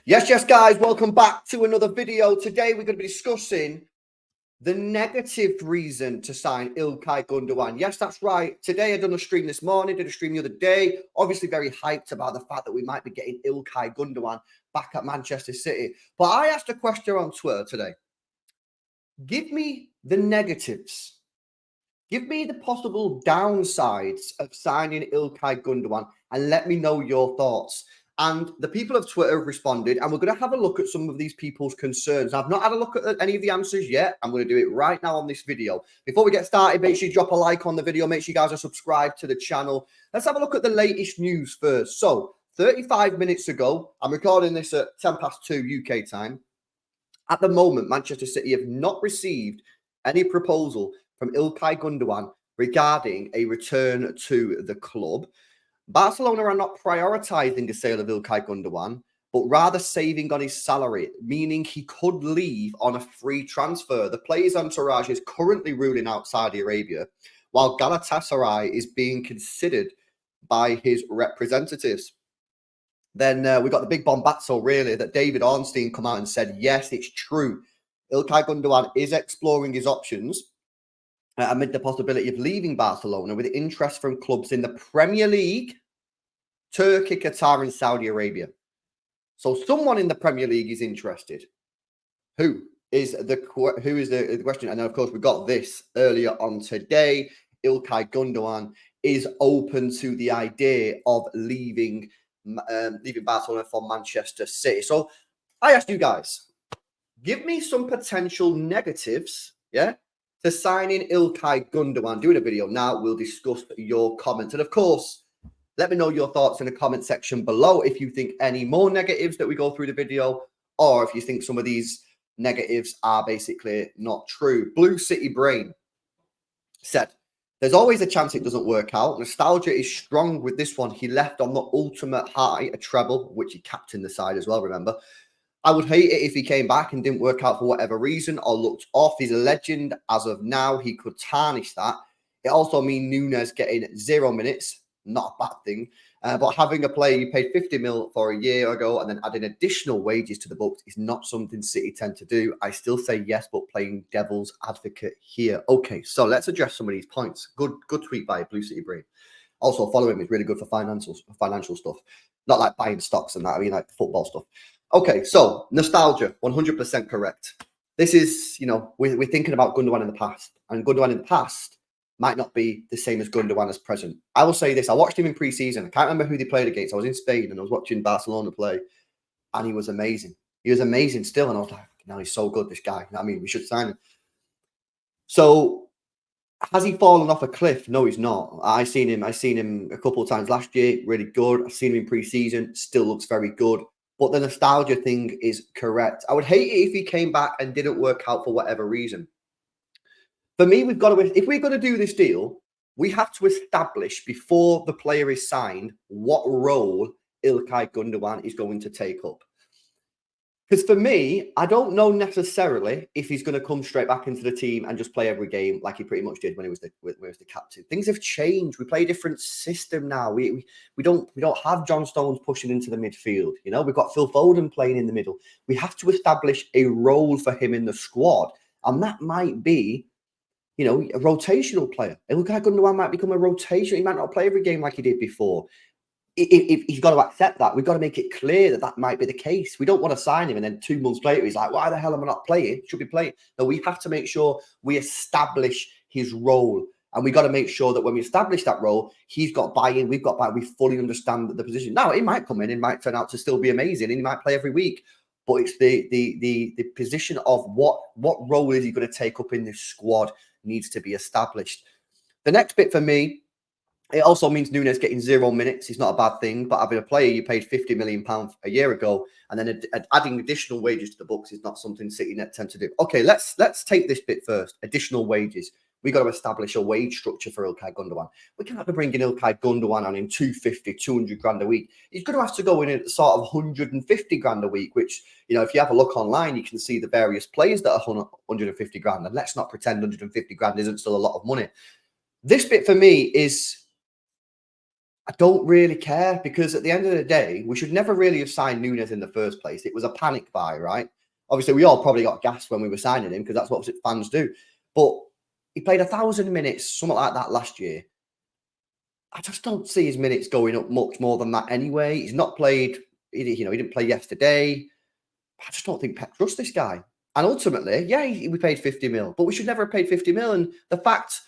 Yes, guys, welcome back to another video. Today, we're going to be discussing the negative reason to sign İlkay Gündogan. Yes, that's right. Today, I done a stream this morning, did a stream the other day. Obviously, very hyped about the fact that we might be getting İlkay Gündogan back at Manchester City. But I asked a question on Twitter today. Give me the negatives. Give me the possible downsides of signing İlkay Gündogan and let me know your thoughts. And the people of Twitter have responded, and we're going to have a look at some of these people's concerns. I've not had a look at any of the answers yet. I'm going to do it right now on this video. Before we get started, make sure you drop a like on the video. Make sure you guys are subscribed to the channel. Let's have a look at the latest news first. So, 35 minutes ago, I'm recording this at 2:10 UK time. At the moment, Manchester City have not received any proposal from İlkay Gündogan regarding a return to the club. Barcelona are not prioritising the sale of İlkay Gündogan, but rather saving on his salary, meaning he could leave on a free transfer. The player's entourage is currently ruling out Saudi Arabia, while Galatasaray is being considered by his representatives. Then we got the big bombazzo, really, that David Ornstein come out and said, yes, it's true. İlkay Gündogan is exploring his options amid the possibility of leaving Barcelona with interest from clubs in the Premier League, Turkey, Qatar, and Saudi Arabia. So someone in the Premier League is interested. Who is the question? And then, of course, we got this earlier on today. İlkay Gündogan is open to the idea of leaving Barcelona for Manchester City. So I asked you guys, give me some potential negatives, to signing İlkay Gündogan. Doing a video now, we'll discuss your comments. And of course, let me know your thoughts in the comment section below if you think any more negatives that we go through the video, or if you think some of these negatives are basically not true. Blue City Brain said, there's always a chance it doesn't work out. Nostalgia is strong with this one. He left on the ultimate high, a treble, which he captained the side as well, remember. I would hate it if he came back and didn't work out for whatever reason or looked off. He's a legend as of now. He could tarnish that. It also means Nunes getting 0 minutes. Not a bad thing. But having a player you paid 50 mil for a year ago and then adding additional wages to the books is not something City tend to do. I still say yes, but playing devil's advocate here. Okay, so let's address some of these points. Good tweet by Blue City Brain. Also, follow him is really good for financial stuff. Not like buying stocks and that. I mean, like football stuff. Okay, so nostalgia, 100% correct. This is, we're thinking about Gundogan in the past, and Gundogan in the past might not be the same as Gundogan as present. I will say this, I watched him in pre-season. I can't remember who they played against. I was in Spain and I was watching Barcelona play, and he was amazing. He was amazing still, and I was like, no, he's so good, this guy. I mean, we should sign him. So, has he fallen off a cliff? No, he's not. I seen him a couple of times last year, really good. I've seen him in pre-season, still looks very good. But the nostalgia thing is correct. I would hate it if he came back and didn't work out for whatever reason. For me, if we're going to do this deal, we have to establish before the player is signed what role İlkay Gündogan is going to take up. Because for me, I don't know necessarily if he's going to come straight back into the team and just play every game like he pretty much did when he was the captain. Things have changed. We play a different system now. We don't have John Stones pushing into the midfield. We've got Phil Foden playing in the middle. We have to establish a role for him in the squad, and that might be, a rotational player. İlkay Gündogan might become a rotation. He might not play every game like he did before. If he's got to accept that, we've got to make it clear that may be the case. We don't want to sign him and then 2 months later he's like, why the hell am I not playing? Should be playing. No, we have to make sure we establish his role. And we got to make sure that when we establish that role, he's got buy-in, we've got buy-in, we fully understand the position. Now, he might come in, it might turn out to still be amazing, and he might play every week. But it's the position of what role is he going to take up in this squad needs to be established. The next bit for me, it also means Nunes getting 0 minutes. It's not a bad thing, but having a player you paid £50 million a year ago and then adding additional wages to the books is not something City tend to do. Okay, let's take this bit first. Additional wages. We got to establish a wage structure for İlkay Gündogan. We can't be bringing İlkay Gündogan on in 250, 200 grand a week. He's going to have to go in at sort of 150 grand a week, which, if you have a look online, you can see the various players that are 150 grand. And let's not pretend 150 grand isn't still a lot of money. This bit for me is I don't really care because at the end of the day, we should never really have signed Nunes in the first place. It was a panic buy, right? Obviously, we all probably got gassed when we were signing him because that's what fans do. But he played 1,000 minutes, something like that last year. I just don't see his minutes going up much more than that anyway. He's not played, he didn't play yesterday. I just don't think Pep trusts this guy. And ultimately, yeah, we paid 50 mil, but we should never have paid 50 mil. And the fact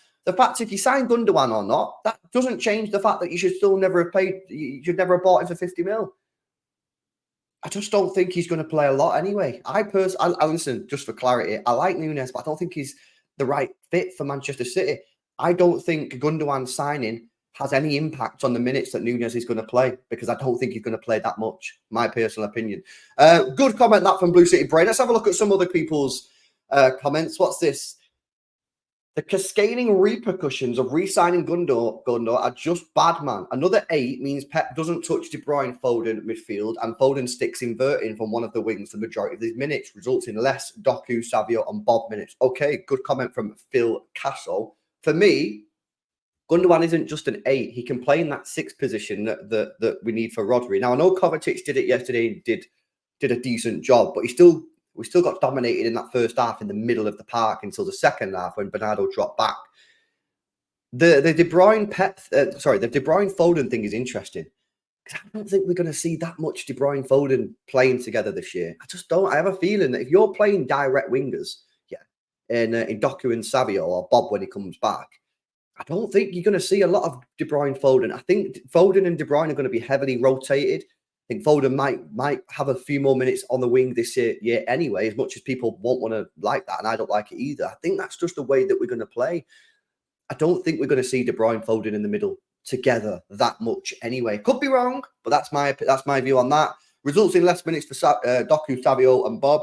if you sign Gundogan or not, that doesn't change the fact that you should still never have paid, you should never have bought him for 50 mil. I just don't think he's going to play a lot anyway. I listen, just for clarity, I like Nunes, but I don't think he's the right fit for Manchester City. I don't think Gundogan signing has any impact on the minutes that Nunes is going to play because I don't think he's going to play that much. My personal opinion. Good comment that from Blue City Brain. Let's have a look at some other people's comments. What's this? The cascading repercussions of re-signing Gundo are just bad, man. Another 8 means Pep doesn't touch De Bruyne, Foden midfield, and Foden sticks inverting from one of the wings the majority of these minutes, results in less Doku, Savio, and Bob minutes. Okay, good comment from Phil Castle. For me, Gundogan isn't just an 8. He can play in that 6th position that we need for Rodri. Now, I know Kovacic did it yesterday and did a decent job, but we still got dominated in that first half in the middle of the park until the second half when Bernardo dropped back. The De Bruyne the De Bruyne Foden thing is interesting because I don't think we're going to see that much De Bruyne Foden playing together this year. I just don't. I have a feeling that if you're playing direct wingers, in Doku and Savio or Bob when he comes back, I don't think you're going to see a lot of De Bruyne Foden. I think Foden and De Bruyne are going to be heavily rotated. I think Foden might have a few more minutes on the wing this year anyway, as much as people won't want to like that, and I don't like it either. I think that's just the way that we're going to play. I don't think we're going to see De Bruyne Foden in the middle together that much anyway. Could be wrong, but that's my view on that. Results in less minutes for Doku, Savio, and Bob.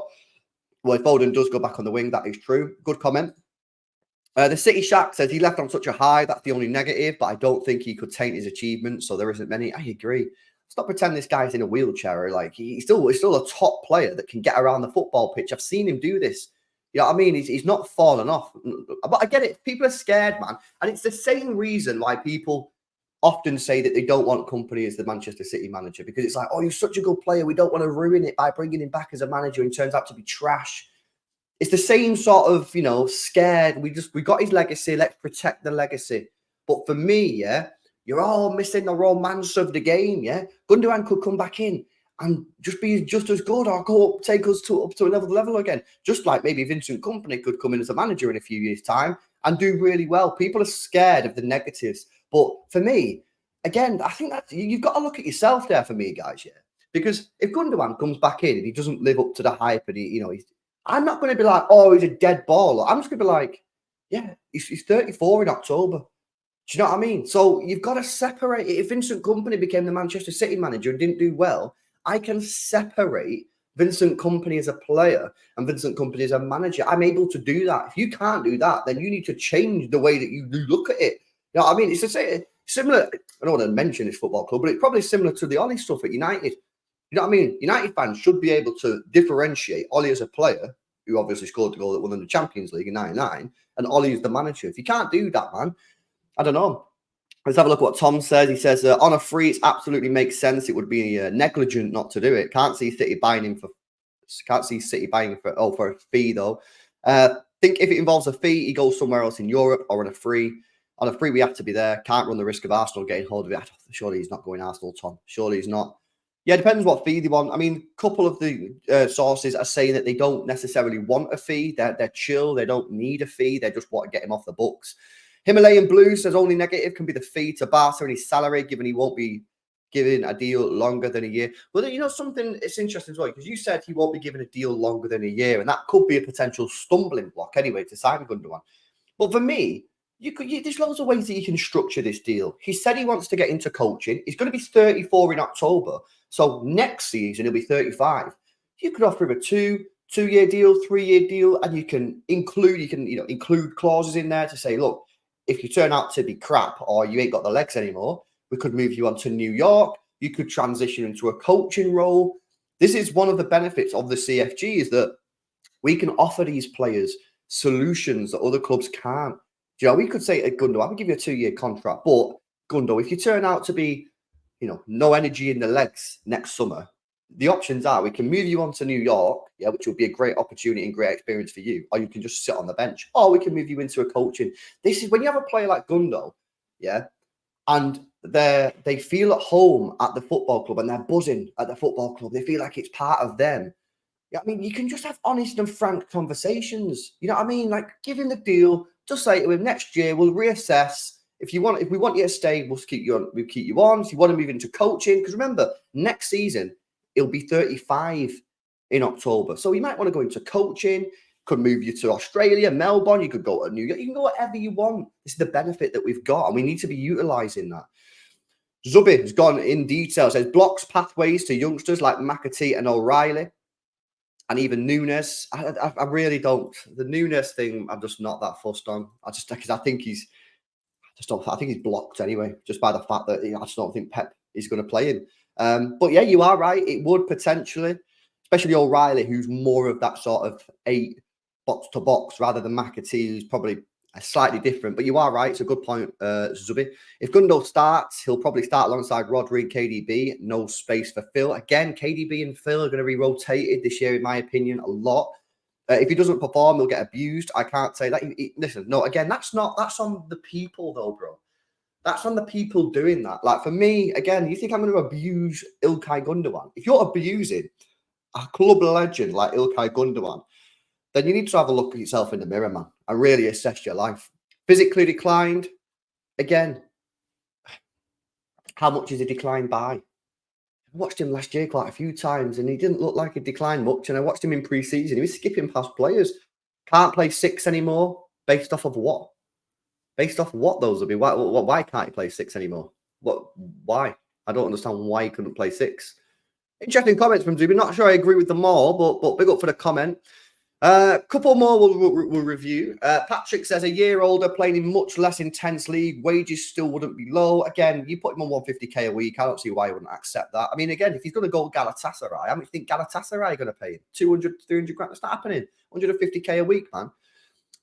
Well, if Foden does go back on the wing, that is true. Good comment. The City Shack says he left on such a high. That's the only negative, but I don't think he could taint his achievements, so there isn't many. I agree. Stop pretending this guy's in a wheelchair. Like he's still a top player that can get around the football pitch. I've seen him do this. You know what I mean? He's not fallen off. But I get it. People are scared, man. And it's the same reason why people often say that they don't want Company as the Manchester City manager, because it's like, oh, he's such a good player. We don't want to ruin it by bringing him back as a manager and turns out to be trash. It's the same sort of, scared. We got his legacy. Let's protect the legacy. But for me, yeah, you're all missing the romance of the game, yeah? Gundogan could come back in and just be just as good or go up, take us up to another level again. Just like maybe Vincent Kompany could come in as a manager in a few years' time and do really well. People are scared of the negatives. But for me, again, I think that you've got to look at yourself there for me, guys, yeah? Because if Gundogan comes back in and he doesn't live up to the hype and I'm not going to be like, oh, he's a dead baller. I'm just going to be like, yeah, he's 34 in October. Do you know what I mean? So you've got to separate it. If Vincent Kompany became the Manchester City manager and didn't do well, I can separate Vincent Kompany as a player and Vincent Kompany as a manager. I'm able to do that. If you can't do that, then you need to change the way that you look at it. You know what I mean? It's the same, similar. I don't want to mention this football club, but it's probably similar to the Ollie stuff at United. You know what I mean? United fans should be able to differentiate Ollie as a player, who obviously scored the goal that won them the Champions League in '99, and Ollie as the manager. If you can't do that, man, I don't know. Let's have a look at what Tom says. He says, on a free, it absolutely makes sense. It would be negligent not to do it. Can't see City buying for a fee, though. Think if it involves a fee, he goes somewhere else in Europe or on a free. On a free, we have to be there. Can't run the risk of Arsenal getting hold of it. Surely he's not going Arsenal, Tom. Surely he's not. Yeah, it depends what fee they want. I mean, a couple of the sources are saying that they don't necessarily want a fee. They're chill. They don't need a fee. They just want to get him off the books. Himalayan Blue says only negative can be the fee to Barca and his salary, given he won't be given a deal longer than a year. Well, something it's interesting as well, because you said he won't be given a deal longer than a year, and that could be a potential stumbling block anyway to sign Gundogan. But for me, there's loads of ways that you can structure this deal. He said he wants to get into coaching. He's going to be 34 in October. So next season, he'll be 35. You could offer him a two-year deal, 3-year deal, and you can include clauses in there to say, look, if you turn out to be crap or you ain't got the legs anymore, we could move you on to New York. You could transition into a coaching role. This is one of the benefits of the CFG, is that we can offer these players solutions that other clubs can't. We could say to Gundo, I will give you a 2-year contract, but Gundo, if you turn out to be no energy in the legs next summer, the options are we can move you on to New York, yeah, which will be a great opportunity and great experience for you, or you can just sit on the bench, or we can move you into a coaching. This is when you have a player like Gundo, yeah, and they feel at home at the football club and they're buzzing at the football club. They feel like it's part of them. Yeah, I mean, you can just have honest and frank conversations. You know what I mean? Like, give him the deal. Just say to him, next year we'll reassess. If we want you to stay, we'll keep you on. We'll keep you on. If you want to move into coaching, because remember, next season he'll be 35 in October, so you might want to go into coaching. Could move you to Australia, Melbourne. You could go to New York. You can go wherever you want. This is the benefit that we've got, and we need to be utilising that. Zubby has gone in detail. Says blocks pathways to youngsters like McAtee and O'Reilly. And even Nunes, I really don't. The Nunes thing, I'm just not that fussed on. Because I think he's blocked anyway, just by the fact that I just don't think Pep is going to play him. But yeah, you are right. It would potentially, especially O'Reilly, who's more of that sort of 8 box to box rather than McAtee, who's probably slightly different. But you are right. It's a good point, Zubi. If Gundo starts, he'll probably start alongside Rodri and KDB. No space for Phil. Again, KDB and Phil are going to be rotated this year, in my opinion, a lot. If he doesn't perform, he'll get abused. I can't say that. Listen, no, again, that's on the people, though, bro. That's on the people doing that. Like, for me, again, you think I'm going to abuse Ilkay Gundogan? If you're abusing a club legend like Ilkay Gundogan, then you need to have a look at yourself in the mirror, man, and really assess your life. Physically declined. Again, how much is he declined by? I watched him last year quite a few times, and he didn't look like he declined much. And I watched him in pre-season. He was skipping past players. Can't play 6 anymore. Based off of what? Based off what those would be? Why can't he play 6 anymore? Why? I don't understand why he couldn't play 6. Interesting comments from Zuby. Not sure I agree with them all, but big up for the comment. Couple more we'll review. Patrick says a year older, playing in much less intense league, wages still wouldn't be low. Again, you put him on 150k a week. I don't see why he wouldn't accept that. I mean, again, if he's going to go Galatasaray, how much do you think Galatasaray are going to pay him? 200, 300 grand? That's not happening. 150k a week, man.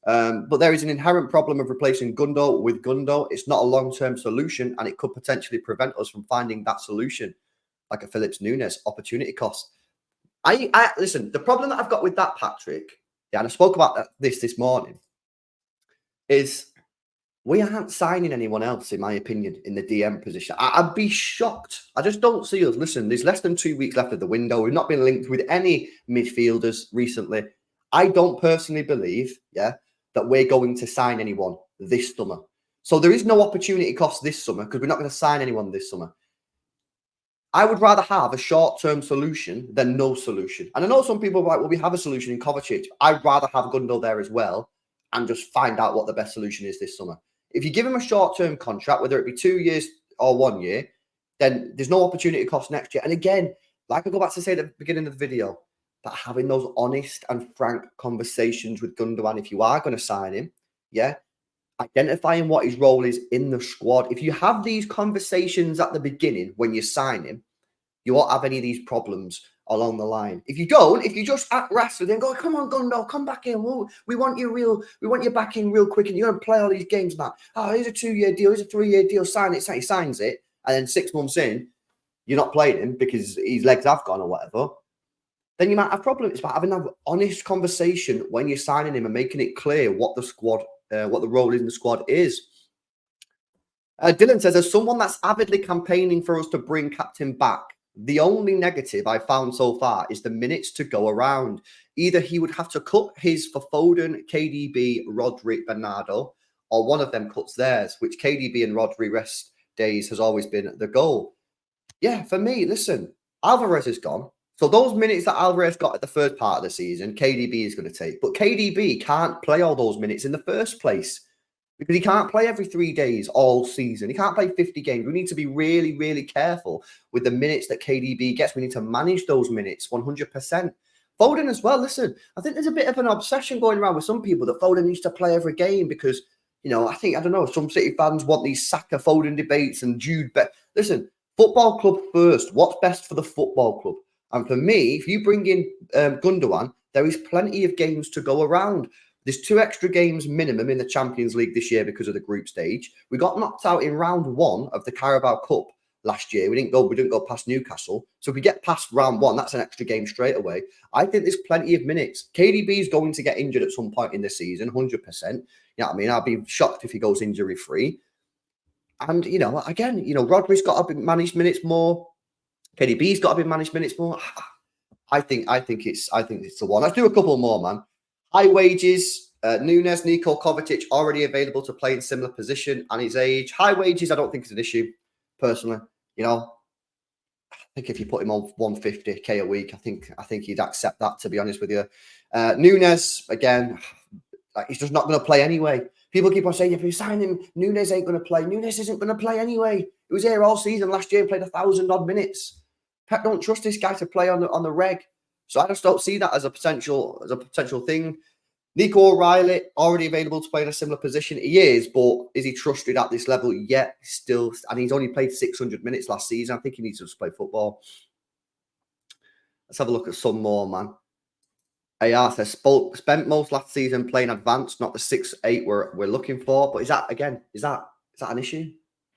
But there is an inherent problem of replacing Gundo with Gundo. It's not a long-term solution, and it could potentially prevent us from finding that solution, like a Phillips Nunes opportunity cost. I listen, the problem that I've got with that, Patrick, yeah, and I spoke about this morning, is we aren't signing anyone else, in my opinion, in the DM position. I'd be shocked. I just don't see us. Listen, there's less than 2 weeks left of the window. We've not been linked with any midfielders recently. I don't personally believe, yeah, that we're going to sign anyone this summer. So there is no opportunity cost this summer because we're not going to sign anyone this summer. I would rather have a short-term solution than no solution. And I know some people are like, well, we have a solution in Kovacic. I'd rather have Gundo there as well and just find out what the best solution is this summer. If you give him a short-term contract, whether it be 2 years or 1 year, then there's no opportunity cost next year. And again, like I go back to say at the beginning of the video, that having those honest and frank conversations with Gundogan, if you are going to sign him, yeah, identifying what his role is in the squad. If you have these conversations at the beginning when you sign him, you won't have any of these problems along the line. If you don't, if you just act rash and go, come on, Gundo, come back in. We want you back in real quick, and you're going to play all these games now. Oh, here's a 2-year deal, here's a 3-year deal, sign it, he signs it, and then 6 months in, you're not playing him because his legs have gone or whatever, then you might have problems. It's about having that honest conversation when you're signing him and making it clear what the squad, what the role in the squad is. Dylan says, as someone that's avidly campaigning for us to bring captain back, the only negative I found so far is the minutes to go around. Either he would have to cut his for Foden, KDB, Rodri, Bernardo, or one of them cuts theirs, which KDB and Rodri rest days has always been the goal. Yeah, for me, listen, Alvarez is gone. So those minutes that Alvarez got at the first part of the season, KDB is going to take. But KDB can't play all those minutes in the first place because he can't play every 3 days all season. He can't play 50 games. We need to be really, really careful with the minutes that KDB gets. We need to manage those minutes 100%. Foden as well. Listen, I think there's a bit of an obsession going around with some people that Foden needs to play every game because, you know, I don't know, some City fans want these Saka Foden debates and Jude. Listen, football club first. What's best for the football club? And for me, if you bring in Gundogan, there is plenty of games to go around. There's 2 extra games minimum in the Champions League this year because of the group stage. We got knocked out in round 1 of the Carabao Cup last year. We didn't go past Newcastle. So if we get past round 1, that's an extra game straight away. I think there's plenty of minutes. KDB is going to get injured at some point in the season, 100%. You know what I mean? I'll be shocked if he goes injury free. And, you know, again, you know, Rodri's got to be managed minutes more. KDB's got to be managed minutes more. I think it's the one. Let's do a couple more, man. High wages. Nunes, Nico Kovacic already available to play in similar position and his age. High wages, I don't think is an issue, personally. You know, I think if you put him on 150k a week, I think he'd accept that, to be honest with you. Nunes, again, like, he's just not going to play anyway. People keep on saying, if you sign him, Nunes ain't going to play. Nunes isn't going to play anyway. He was here all season last year and played 1,000-odd minutes. Pep don't trust this guy to play on the reg. So I just don't see that as a potential thing. Nico O'Reilly, already available to play in a similar position. He is, but is he trusted at this level yet? Still, and he's only played 600 minutes last season. I think he needs to just play football. Let's have a look at some more, man. AR says, spent most last season playing advanced, not the 6'8" we're looking for. But is that an issue?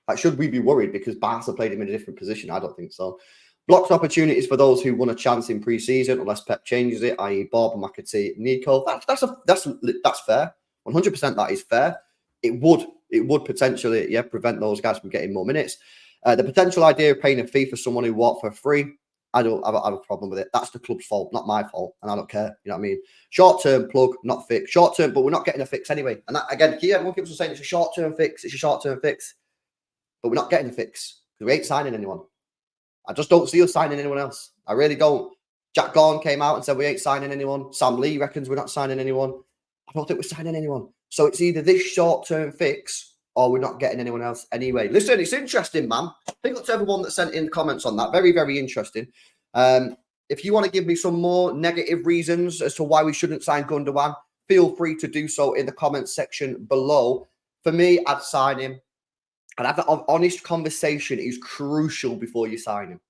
Like, should we be worried because Barca played him in a different position? I don't think so. Blocked opportunities for those who won a chance in pre-season, unless Pep changes it, i.e. Bob, McAtee, Nico. That's fair. 100% that is fair. It would potentially, prevent those guys from getting more minutes. The potential idea of paying a fee for someone who walked for free, I don't have a problem with it. That's the club's fault, not my fault, and I don't care. You know what I mean? Short-term plug, not fix. Short-term, but we're not getting a fix anyway. And that, again, everyone keeps on saying it's a short-term fix. It's a short-term fix, but we're not getting a fix because we ain't signing anyone. I just don't see us signing anyone else. I really don't. Jack Gorn came out and said we ain't signing anyone. Sam Lee reckons we're not signing anyone. I don't think we're signing anyone. So it's either this short-term fix or we're not getting anyone else anyway. Listen, it's interesting, man. Thank you to everyone that sent in comments on that. Very, very interesting. If you want to give me some more negative reasons as to why we shouldn't sign Gundogan, feel free to do so in the comments section below. For me, I'd sign him. And have that honest conversation is crucial before you sign him.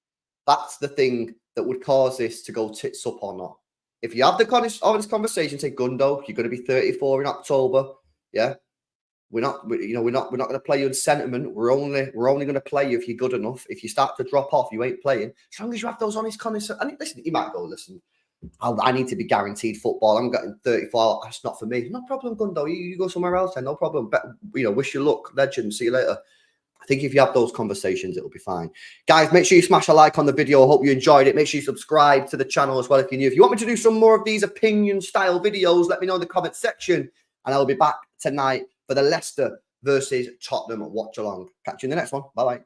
That's the thing that would cause this to go tits up or not. If you have the honest conversation, say, Gundo, you're going to be 34 in October. Yeah, we're not going to play you in sentiment. We're only going to play you if you're good enough. If you start to drop off, you ain't playing. As long as you have those honest conversations. And listen, you might go, listen, I need to be guaranteed football. I'm getting 34. That's not for me. No problem, Gundo. You go somewhere else then. No problem. But, wish you luck, legend. See you later. I think if you have those conversations, it'll be fine. Guys, make sure you smash a like on the video. I hope you enjoyed it. Make sure you subscribe to the channel as well if you're new. If you want me to do some more of these opinion-style videos, let me know in the comment section. And I'll be back tonight for the Leicester versus Tottenham watch-along. Catch you in the next one. Bye-bye.